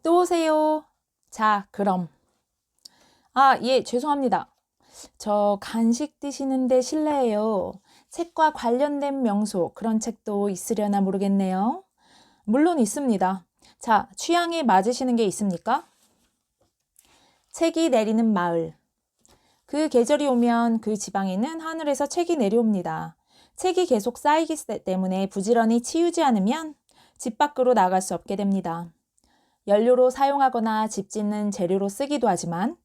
또 오세요. 자, 그럼. 예, 죄송합니다. 저 간식 드시는데 실례예요. 책과 관련된 명소, 그런 책도 있으려나 모르겠네요. 물론 있습니다. 자, 취향에 맞으시는 게 있습니까? 책이 내리는 마을. 그 계절이 오면 그 지방에는 하늘에서 책이 내려옵니다. 책이 계속 쌓이기 때문에 부지런히 치우지 않으면 집 밖으로 나갈 수 없게 됩니다. 연료로 사용하거나 집 짓는 재료로 쓰기도 하지만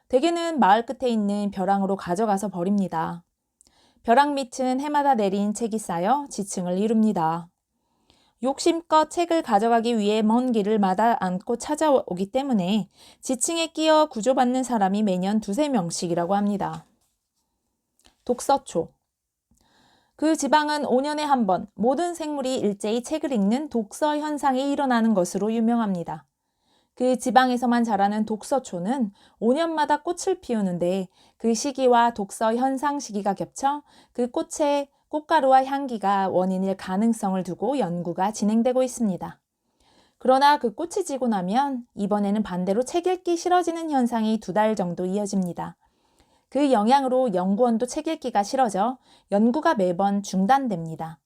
대개는 마을 끝에 있는 벼랑으로 가져가서 버립니다. 벼랑 밑은 해마다 내린 책이 쌓여 지층을 이룹니다. 욕심껏 책을 가져가기 위해 먼 길을 마다 않고 찾아오기 때문에 지층에 끼어 구조받는 사람이 매년 2~3명씩이라고 합니다. 독서초. 그 지방은 5년에 한 번 모든 생물이 일제히 책을 읽는 독서 현상이 일어나는 것으로 유명합니다. 그 지방에서만 자라는 독서초는 5년마다 꽃을 피우는데 그 시기와 독서 현상 시기가 겹쳐 그 꽃의 꽃가루와 향기가 원인일 가능성을 두고 연구가 진행되고 있습니다. 그러나 그 꽃이 지고 나면 이번에는 반대로 책 읽기 싫어지는 현상이 2달 정도 이어집니다. 그 영향으로 연구원도 책 읽기가 싫어져 연구가 매번 중단됩니다.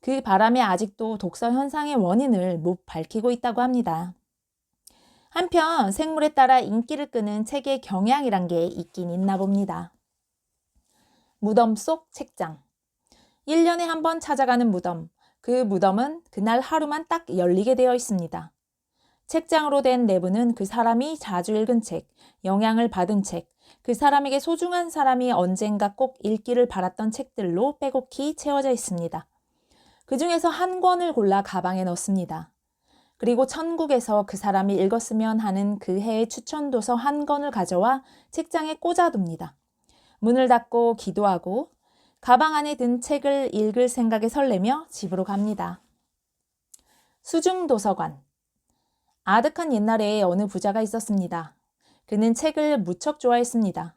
그 바람에 아직도 독서 현상의 원인을 못 밝히고 있다고 합니다. 한편 생물에 따라 인기를 끄는 책의 경향이란 게 있긴 있나 봅니다. 무덤 속 책장. 1년에 한 번 찾아가는 무덤. 그 무덤은 그날 하루만 딱 열리게 되어 있습니다. 책장으로 된 내부는 그 사람이 자주 읽은 책, 영향을 받은 책, 그 사람에게 소중한 사람이 언젠가 꼭 읽기를 바랐던 책들로 빼곡히 채워져 있습니다. 그 중에서 한 권을 골라 가방에 넣습니다. 그리고 천국에서 그 사람이 읽었으면 하는 그 해의 추천도서 한 권을 가져와 책장에 꽂아둡니다. 문을 닫고 기도하고 가방 안에 든 책을 읽을 생각에 설레며 집으로 갑니다. 수중도서관. 아득한 옛날에 어느 부자가 있었습니다. 그는 책을 무척 좋아했습니다.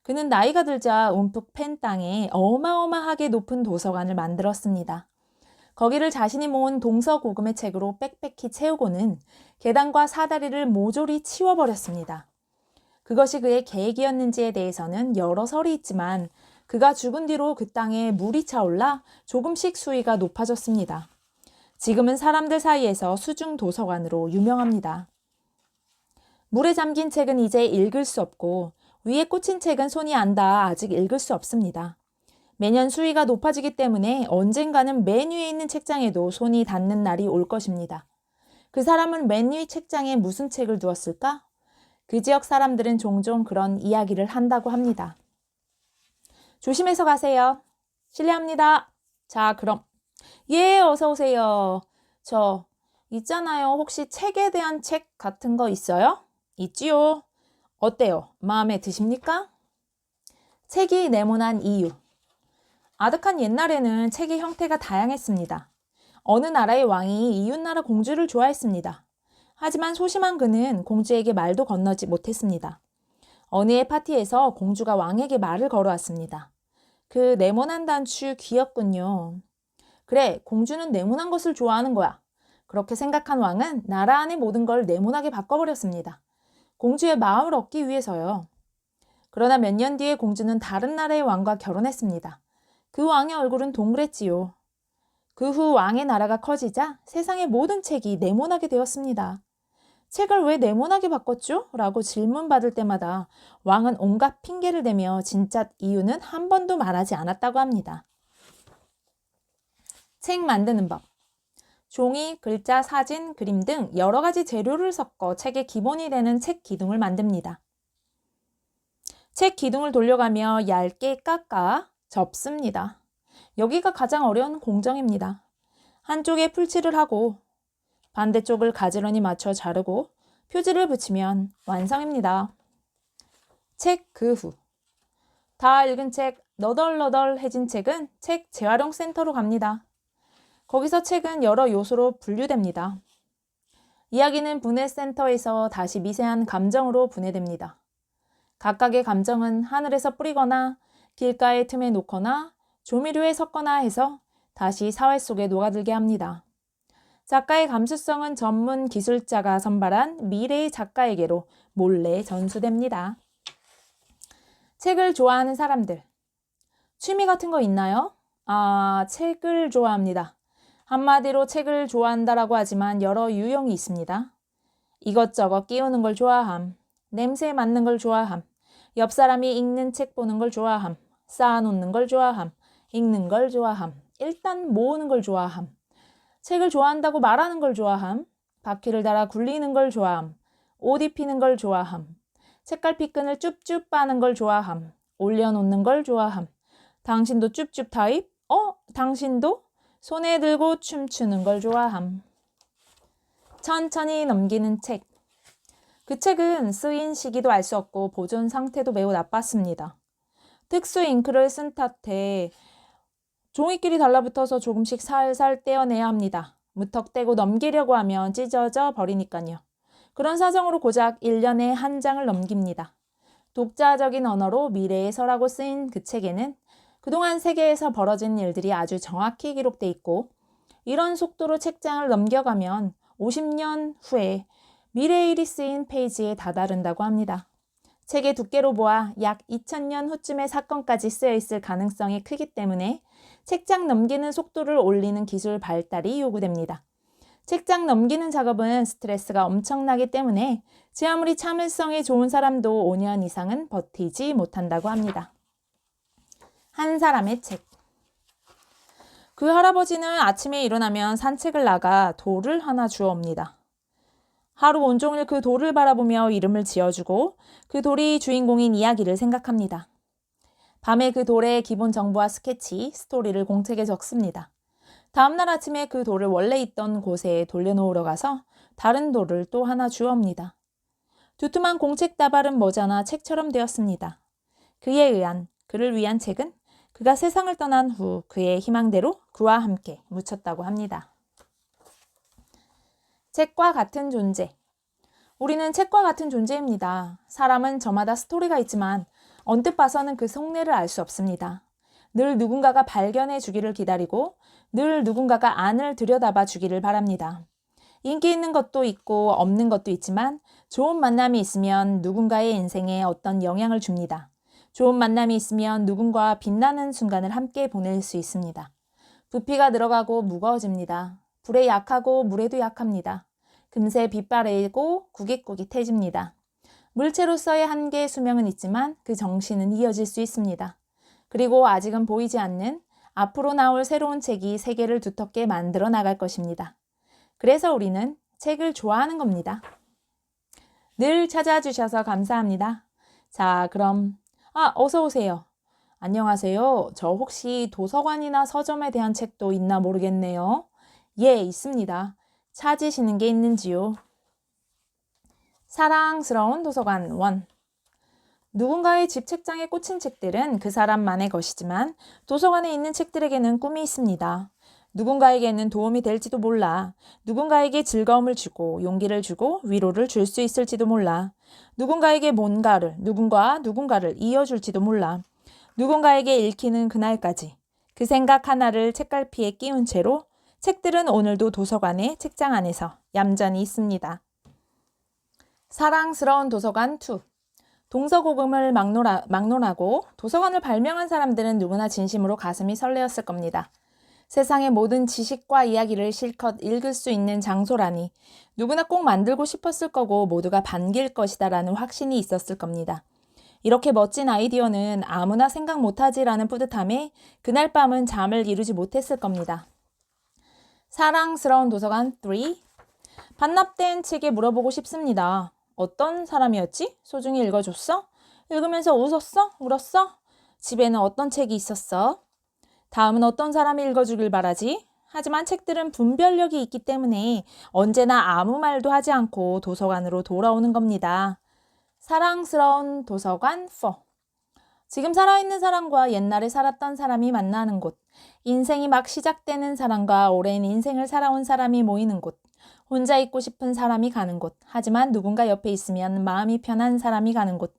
그는 나이가 들자 움푹 팬 땅에 어마어마하게 높은 도서관을 만들었습니다. 거기를 자신이 모은 동서고금의 책으로 빽빽히 채우고는 계단과 사다리를 모조리 치워버렸습니다. 그것이 그의 계획이었는지에 대해서는 여러 설이 있지만 그가 죽은 뒤로 그 땅에 물이 차올라 조금씩 수위가 높아졌습니다. 지금은 사람들 사이에서 수중도서관으로 유명합니다. 물에 잠긴 책은 이제 읽을 수 없고 위에 꽂힌 책은 손이 안 닿아 아직 읽을 수 없습니다. 매년 수위가 높아지기 때문에 언젠가는 맨 위에 있는 책장에도 손이 닿는 날이 올 것입니다. 그 사람은 맨 위 책장에 무슨 책을 두었을까? 그 지역 사람들은 종종 그런 이야기를 한다고 합니다. 조심해서 가세요. 실례합니다. 자, 그럼. 예, 어서 오세요. 저 있잖아요. 혹시 책에 대한 책 같은 거 있어요? 있지요. 어때요? 마음에 드십니까? 책이 네모난 이유. 아득한 옛날에는 책의 형태가 다양했습니다. 어느 나라의 왕이 이웃나라 공주를 좋아했습니다. 하지만 소심한 그는 공주에게 말도 건너지 못했습니다. 어느 해 파티에서 공주가 왕에게 말을 걸어왔습니다. 그 네모난 단추 귀엽군요. 그래, 공주는 네모난 것을 좋아하는 거야. 그렇게 생각한 왕은 나라 안의 모든 걸 네모나게 바꿔버렸습니다. 공주의 마음을 얻기 위해서요. 그러나 몇 년 뒤에 공주는 다른 나라의 왕과 결혼했습니다. 그 왕의 얼굴은 동그랬지요. 그 후 왕의 나라가 커지자 세상의 모든 책이 네모나게 되었습니다. 책을 왜 네모나게 바꿨죠? 라고 질문받을 때마다 왕은 온갖 핑계를 대며 진짜 이유는 한 번도 말하지 않았다고 합니다. 책 만드는 법. 종이, 글자, 사진, 그림 등 여러 가지 재료를 섞어 책의 기본이 되는 책 기둥을 만듭니다. 책 기둥을 돌려가며 얇게 깎아 접습니다. 여기가 가장 어려운 공정입니다. 한쪽에 풀칠을 하고 반대쪽을 가지런히 맞춰 자르고 표지를 붙이면 완성입니다. 책 그 후. 다 읽은 책, 너덜너덜해진 책은 책 재활용 센터로 갑니다. 거기서 책은 여러 요소로 분류됩니다. 이야기는 분해센터에서 다시 미세한 감정으로 분해됩니다. 각각의 감정은 하늘에서 뿌리거나 길가의 틈에 놓거나 조미료에 섞거나 해서 다시 사회 속에 녹아들게 합니다. 작가의 감수성은 전문 기술자가 선발한 미래의 작가에게로 몰래 전수됩니다. 책을 좋아하는 사람들. 취미 같은 거 있나요? 책을 좋아합니다. 한마디로 책을 좋아한다라고 하지만 여러 유형이 있습니다. 이것저것 끼우는 걸 좋아함, 냄새 맡는 걸 좋아함, 옆 사람이 읽는 책 보는 걸 좋아함, 쌓아놓는 걸 좋아함, 읽는 걸 좋아함, 일단 모으는 걸 좋아함, 책을 좋아한다고 말하는 걸 좋아함, 바퀴를 달아 굴리는 걸 좋아함, 옷 입히는 걸 좋아함, 책갈피 끈을 쭈쭈 빠는 걸 좋아함, 올려놓는 걸 좋아함, 당신도 쭈쭈 타입? 당신도? 손에 들고 춤추는 걸 좋아함. 천천히 넘기는 책. 그 책은 쓰인 시기도 알 수 없고 보존 상태도 매우 나빴습니다. 특수 잉크를 쓴 탓에 종이끼리 달라붙어서 조금씩 살살 떼어내야 합니다. 무턱대고 넘기려고 하면 찢어져 버리니까요. 그런 사정으로 고작 1년에 한 장을 넘깁니다. 독자적인 언어로 미래의 서라고 쓰인 그 책에는 그동안 세계에서 벌어진 일들이 아주 정확히 기록돼 있고 이런 속도로 책장을 넘겨가면 50년 후에 미래의 일이 쓰인 페이지에 다다른다고 합니다. 책의 두께로 보아 약 2000년 후쯤의 사건까지 쓰여 있을 가능성이 크기 때문에 책장 넘기는 속도를 올리는 기술 발달이 요구됩니다. 책장 넘기는 작업은 스트레스가 엄청나기 때문에 제 아무리 참을성이 좋은 사람도 5년 이상은 버티지 못한다고 합니다. 한 사람의 책. 그 할아버지는 아침에 일어나면 산책을 나가 돌을 하나 주옵니다. 하루 온종일 그 돌을 바라보며 이름을 지어주고 그 돌이 주인공인 이야기를 생각합니다. 밤에 그 돌의 기본 정보와 스케치, 스토리를 공책에 적습니다. 다음날 아침에 그 돌을 원래 있던 곳에 돌려놓으러 가서 다른 돌을 또 하나 주옵니다. 두툼한 공책 다발은 모자나 책처럼 되었습니다. 그를 위한 책은 그가 세상을 떠난 후 그의 희망대로 그와 함께 묻혔다고 합니다. 책과 같은 존재. 우리는 책과 같은 존재입니다. 사람은 저마다 스토리가 있지만 언뜻 봐서는 그 속내를 알 수 없습니다. 늘 누군가가 발견해 주기를 기다리고 늘 누군가가 안을 들여다봐 주기를 바랍니다. 인기 있는 것도 있고 없는 것도 있지만 좋은 만남이 있으면 누군가의 인생에 어떤 영향을 줍니다. 좋은 만남이 있으면 누군가와 빛나는 순간을 함께 보낼 수 있습니다. 부피가 늘어가고 무거워집니다. 불에 약하고 물에도 약합니다. 금세 빛바래고 구깃구깃해집니다. 물체로서의 한계의 수명은 있지만 그 정신은 이어질 수 있습니다. 그리고 아직은 보이지 않는 앞으로 나올 새로운 책이 세계를 두텁게 만들어 나갈 것입니다. 그래서 우리는 책을 좋아하는 겁니다. 늘 찾아주셔서 감사합니다. 자, 그럼 어서 오세요. 안녕하세요. 저 혹시 도서관이나 서점에 대한 책도 있나 모르겠네요. 예, 있습니다. 찾으시는 게 있는지요? 사랑스러운 도서관 1. 누군가의 집 책장에 꽂힌 책들은 그 사람만의 것이지만 도서관에 있는 책들에게는 꿈이 있습니다. 누군가에게는 도움이 될지도 몰라. 누군가에게 즐거움을 주고 용기를 주고 위로를 줄 수 있을지도 몰라. 누군가에게 누군가를 이어줄지도 몰라. 누군가에게 읽히는 그날까지 그 생각 하나를 책갈피에 끼운 채로 책들은 오늘도 도서관의 책장 안에서 얌전히 있습니다. 사랑스러운 도서관 2. 동서고금을 막론하고 도서관을 발명한 사람들은 누구나 진심으로 가슴이 설레었을 겁니다. 세상의 모든 지식과 이야기를 실컷 읽을 수 있는 장소라니 누구나 꼭 만들고 싶었을 거고 모두가 반길 것이다라는 확신이 있었을 겁니다. 이렇게 멋진 아이디어는 아무나 생각 못하지라는 뿌듯함에 그날 밤은 잠을 이루지 못했을 겁니다. 사랑스러운 도서관 3. 반납된 책에 물어보고 싶습니다. 어떤 사람이었지? 소중히 읽어줬어? 읽으면서 웃었어? 울었어? 집에는 어떤 책이 있었어? 다음은 어떤 사람이 읽어주길 바라지? 하지만 책들은 분별력이 있기 때문에 언제나 아무 말도 하지 않고 도서관으로 돌아오는 겁니다. 사랑스러운 도서관 4. 지금 살아있는 사람과 옛날에 살았던 사람이 만나는 곳, 인생이 막 시작되는 사람과 오랜 인생을 살아온 사람이 모이는 곳, 혼자 있고 싶은 사람이 가는 곳, 하지만 누군가 옆에 있으면 마음이 편한 사람이 가는 곳,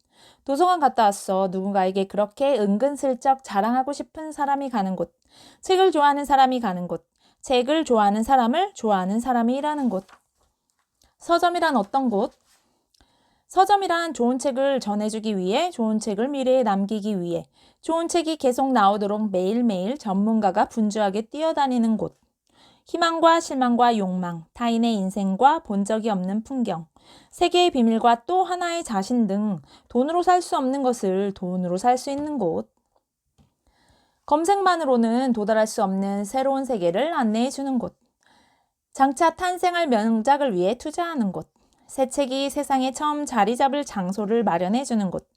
도서관 갔다 왔어. 누군가에게 그렇게 은근슬쩍 자랑하고 싶은 사람이 가는 곳, 책을 좋아하는 사람이 가는 곳, 책을 좋아하는 사람을 좋아하는 사람이 일하는 곳. 서점이란 어떤 곳? 서점이란 좋은 책을 전해주기 위해, 좋은 책을 미래에 남기기 위해, 좋은 책이 계속 나오도록 매일매일 전문가가 분주하게 뛰어다니는 곳. 희망과 실망과 욕망, 타인의 인생과 본 적이 없는 풍경, 세계의 비밀과 또 하나의 자신 등 돈으로 살 수 없는 것을 돈으로 살 수 있는 곳. 검색만으로는 도달할 수 없는 새로운 세계를 안내해 주는 곳. 장차 탄생할 명작을 위해 투자하는 곳. 새 책이 세상에 처음 자리 잡을 장소를 마련해 주는 곳.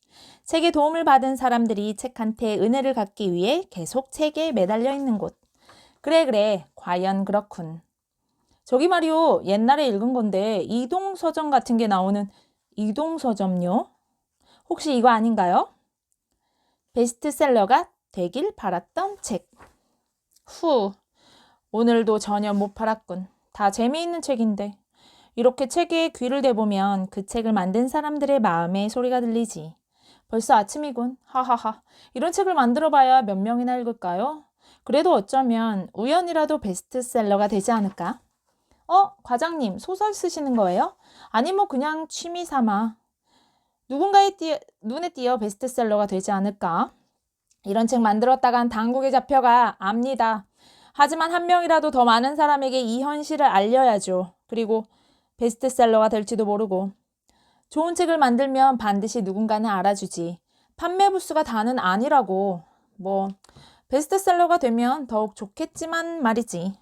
책의 도움을 받은 사람들이 책한테 은혜를 갚기 위해 계속 책에 매달려 있는 곳. 그래, 과연 그렇군. 저기 말이요, 옛날에 읽은 건데 이동서점 같은 게 나오는 이동서점요? 혹시 이거 아닌가요? 베스트셀러가 되길 바랐던 책. 오늘도 전혀 못 팔았군. 다 재미있는 책인데. 이렇게 책에 귀를 대보면 그 책을 만든 사람들의 마음의 소리가 들리지. 벌써 아침이군. 하하하. 이런 책을 만들어봐야 몇 명이나 읽을까요? 그래도 어쩌면 우연이라도 베스트셀러가 되지 않을까? 과장님, 소설 쓰시는 거예요? 아니 뭐 그냥 취미 삼아. 누군가의 눈에 띄어 베스트셀러가 되지 않을까? 이런 책 만들었다간 당국에 잡혀가 압니다. 하지만 한 명이라도 더 많은 사람에게 이 현실을 알려야죠. 그리고 베스트셀러가 될지도 모르고. 좋은 책을 만들면 반드시 누군가는 알아주지. 판매 부수가 다는 아니라고. 베스트셀러가 되면 더욱 좋겠지만 말이지.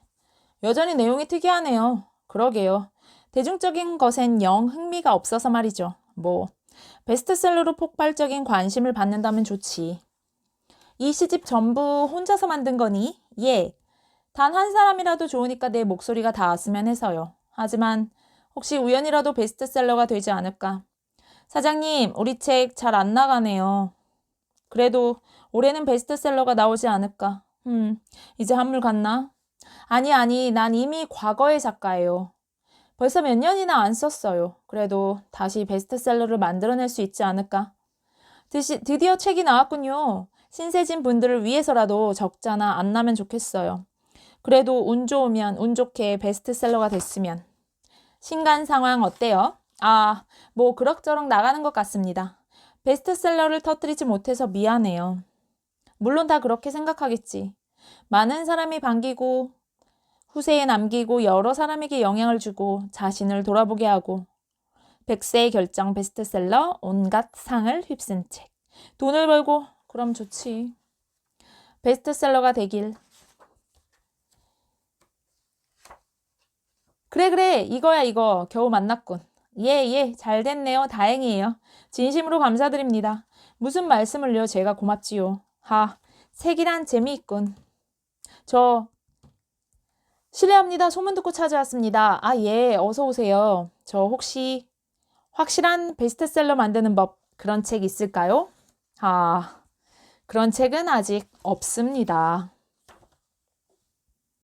여전히 내용이 특이하네요. 그러게요. 대중적인 것엔 영 흥미가 없어서 말이죠. 베스트셀러로 폭발적인 관심을 받는다면 좋지. 이 시집 전부 혼자서 만든 거니? 예. 단 한 사람이라도 좋으니까 내 목소리가 닿았으면 해서요. 하지만 혹시 우연이라도 베스트셀러가 되지 않을까? 사장님, 우리 책 잘 안 나가네요. 그래도 올해는 베스트셀러가 나오지 않을까? 이제 한물 갔나? 아니, 난 이미 과거의 작가예요. 벌써 몇 년이나 안 썼어요. 그래도 다시 베스트셀러를 만들어낼 수 있지 않을까? 드디어 책이 나왔군요. 신세진 분들을 위해서라도 적자나 안 나면 좋겠어요. 그래도 운 좋으면 운 좋게 베스트셀러가 됐으면. 신간 상황 어때요? 그럭저럭 나가는 것 같습니다. 베스트셀러를 터뜨리지 못해서 미안해요. 물론 다 그렇게 생각하겠지. 많은 사람이 반기고 후세에 남기고 여러 사람에게 영향을 주고 자신을 돌아보게 하고 100세의 결정 베스트셀러 온갖 상을 휩쓴 책. 돈을 벌고 그럼 좋지. 베스트셀러가 되길. 그래 이거야 이거 겨우 만났군. 예 잘 됐네요. 다행이에요. 진심으로 감사드립니다. 무슨 말씀을요. 제가 고맙지요. 책이란 재미있군. 저 실례합니다. 소문 듣고 찾아왔습니다. 예, 어서 오세요. 저 혹시 확실한 베스트셀러 만드는 법 그런 책 있을까요? 그런 책은 아직 없습니다.